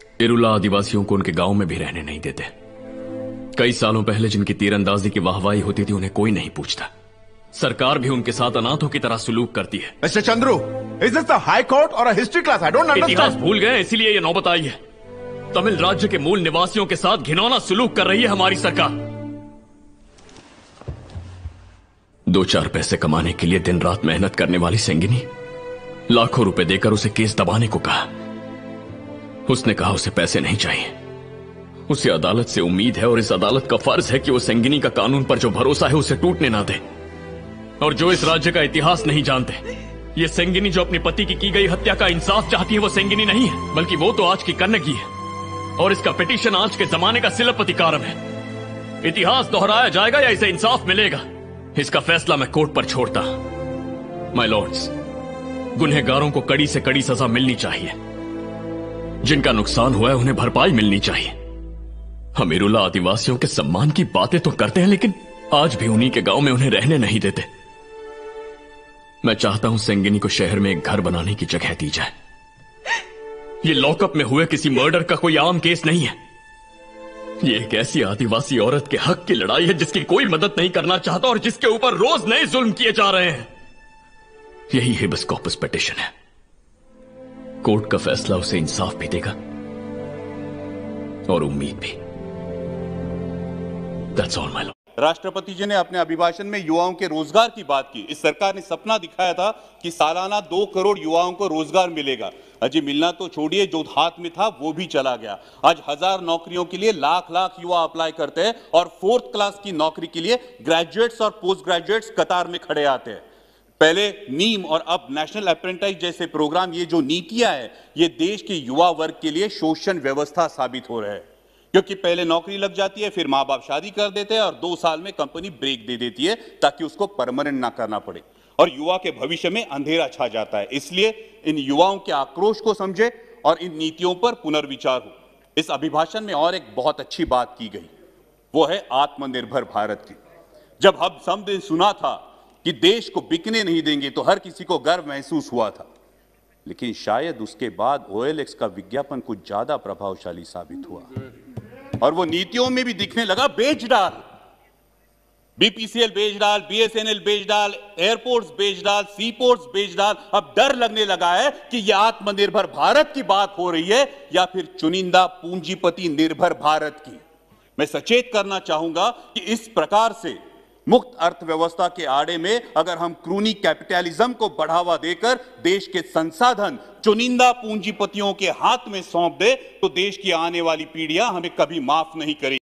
इरुला आदिवासियों को उनके गांव में भी रहने नहीं देते। कई सालों पहले जिनकी तीरंदाजी की वाहवाही होती थी उन्हें कोई नहीं पूछता। सरकार भी उनके साथ अनाथों की तरह सुलूक करती है। Mister Chandru, is this the high court और a history class? I don't understand. इतिहास भूल गए इसीलिए ये नौबत आई है। तमिल राज्य के मूल निवासियों के साथ घिनौना सुलूक कर रही है हमारी सरकार। 2-4 पैसे कमाने के लिए दिन रात मेहनत करने वाली सेंगिनी, लाखों रुपए देकर उसे केस दबाने को कहा। उसने कहा उसे पैसे नहीं चाहिए, उसे अदालत से उम्मीद है और इस अदालत का फर्ज है कि वो सेंगिनी का कानून पर जो भरोसा है उसे टूटने ना दे। और जो इस राज्य का इतिहास नहीं जानते, ये सेंगिनी जो अपने पति की गई हत्या का इंसाफ चाहती है वो सेंगिनी नहीं है, बल्कि वो तो आज की कन्नगी है। और इसका पिटीशन आज के जमाने का सिलपतिकारम है। इतिहास दोहराया जाएगा या इसे इंसाफ मिलेगा, इसका फैसला मैं कोर्ट पर छोड़ता। माय लॉर्ड्स, गुनहगारों को कड़ी से कड़ी सजा मिलनी चाहिए। जिनका नुकसान हुआ है उन्हें भरपाई मिलनी चाहिए। हम इरुला आदिवासियों के सम्मान की बातें तो करते हैं, लेकिन आज भी उन्हीं के गांव में उन्हें रहने नहीं देते। मैं चाहता हूं सेंगिनी को शहर में एक घर बनाने की जगह दी जाए। ये लॉकअप में हुए किसी मर्डर का कोई आम केस नहीं है। ये एक ऐसी आदिवासी औरत के हक की लड़ाई है जिसकी कोई मदद नहीं करना चाहता और जिसके ऊपर रोज नए जुल्म किए जा रहे हैं। यही हेबियस कॉर्पस पिटीशन है। कोर्ट का फैसला उसे इंसाफ भी देगा और उम्मीद भी। That's all, my lord. राष्ट्रपति जी ने अपने अभिभाषण में युवाओं के रोजगार की बात की। इस सरकार ने सपना दिखाया था कि सालाना 2 करोड़ युवाओं को रोजगार मिलेगा। अजी मिलना तो छोड़िए, जो हाथ में था वो भी चला गया। आज 1000 नौकरियों के लिए लाख युवा अप्लाई करते हैं और 4th क्लास की नौकरी के लिए ग्रेजुएट्स और पोस्ट ग्रेजुएट्स कतार में खड़े आते हैं। पहले नीम और अब नेशनल अप्रेंटिस जैसे प्रोग्राम, ये जो नीतियां हैं, ये देश के युवा वर्ग के लिए शोषण व्यवस्था साबित हो रहे हैं। क्योंकि पहले नौकरी लग जाती है, फिर माँ बाप शादी कर देते हैं और 2 साल में कंपनी ब्रेक दे देती है ताकि उसको परमानेंट ना करना पड़े और युवा के भविष्य में अंधेरा छा जाता है। इसलिए इन युवाओं के आक्रोश को समझे और इन नीतियों पर पुनर्विचार हो। इस अभिभाषण में और एक बहुत अच्छी बात की गई, वो है आत्मनिर्भर भारत की। जब हम सब ने सुना था कि देश को बिकने नहीं देंगे तो हर किसी को गर्व महसूस हुआ था, लेकिन शायद उसके बाद OLX का विज्ञापन कुछ ज्यादा प्रभावशाली साबित हुआ और वो नीतियों में भी दिखने लगा। बेच डाल, BPCL बेच डाल, BSNL बेच डाल, एयरपोर्ट्स बेच डाल, सीपोर्ट्स बेच डाल। अब डर लगने लगा है कि यह आत्मनिर्भर भारत की बात हो रही है या फिर चुनिंदा पूंजीपति निर्भर भारत की। मैं सचेत करना चाहूंगा कि इस प्रकार से मुक्त अर्थव्यवस्था के आड़े में अगर हम क्रूनी कैपिटलिज्म को बढ़ावा देकर देश के संसाधन चुनिंदा पूंजीपतियों के हाथ में सौंप दे तो देश की आने वाली पीढ़ियां हमें कभी माफ नहीं करेगी।